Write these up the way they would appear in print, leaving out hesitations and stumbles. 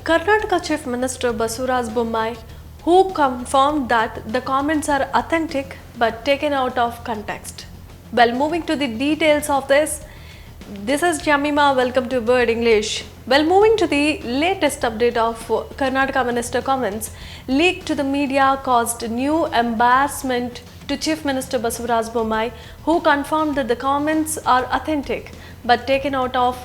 Karnataka Chief Minister Basuraj Bommai, who confirmed that the comments are authentic but taken out of context. Well, moving to the details of this is Jamima. Welcome to Word English. Well, moving to the latest update of Karnataka Minister comments leaked to the media caused new embarrassment to Chief Minister Basuraj Bommai, who confirmed that the comments are authentic but taken out of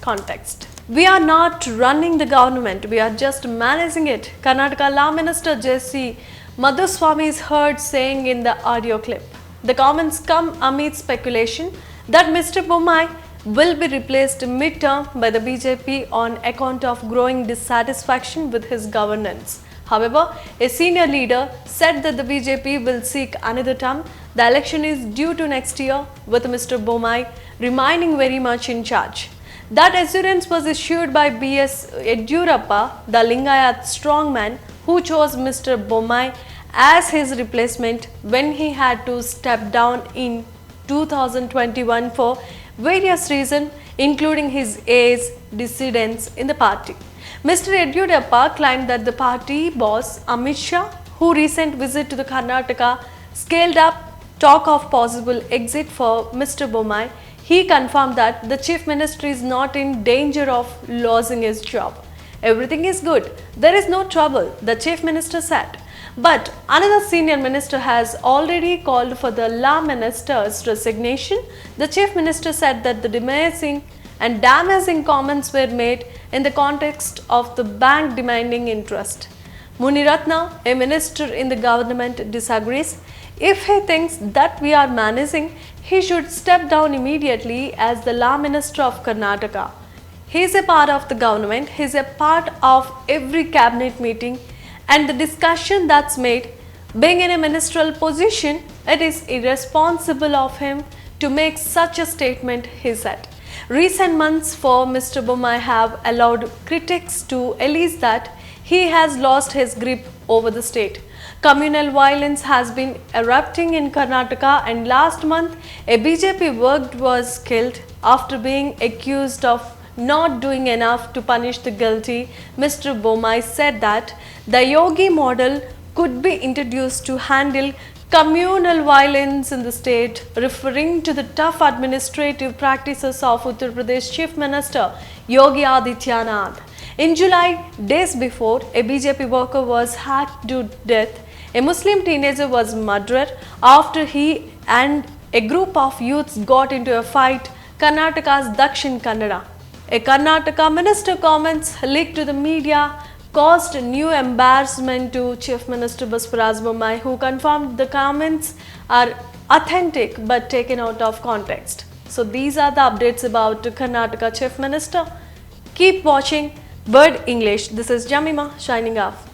context. We are not running the government, we are just managing it, Karnataka Law Minister J.C. Madhuswamy is heard saying in the audio clip. The comments come amid speculation that Mr. Bommai will be replaced mid-term by the BJP on account of growing dissatisfaction with his governance. However, a senior leader said that the BJP will seek another term. The election is due to next year, with Mr. Bommai remaining very much in charge. That assurance was issued by B.S. Yediyurappa, the Lingayat strongman, who chose Mr. Bommai as his replacement when he had to step down in 2021 for various reasons, including his age, dissidence in the party. Mr. Yediyurappa claimed that the party boss Amit Shah, who recent visit to the Karnataka, scaled up talk of possible exit for Mr. Bommai. He confirmed that the Chief Minister is not in danger of losing his job. Everything is good. There is no trouble, the Chief Minister said. But another senior minister has already called for the Law Minister's resignation. The Chief Minister said that the damaging comments were made in the context of the bank demanding interest. Muniratna, a minister in the government, disagrees. If he thinks that we are managing, he should step down immediately as the Law Minister of Karnataka. He is a part of the government, he is a part of every cabinet meeting and the discussion that's made. Being in a ministerial position, it is irresponsible of him to make such a statement, he said. Recent months for Mr. Bommai have allowed critics to allege that he has lost his grip over the state. Communal violence has been erupting in Karnataka, and last month a BJP worker was killed after being accused of not doing enough to punish the guilty. Mr. Bommai said that the Yogi model could be introduced to handle communal violence in the state, referring to the tough administrative practices of Uttar Pradesh Chief Minister Yogi Adityanath. In July, days before, a BJP worker was hacked to death. A Muslim teenager was murdered after he and a group of youths got into a fight. Karnataka's Dakshin Kannada. A Karnataka minister comments leaked to the media caused new embarrassment to Chief Minister Basuraj Bommai, who confirmed the comments are authentic but taken out of context. So these are the updates about Karnataka Chief Minister. Keep watching Word English. This is Jamima signing off.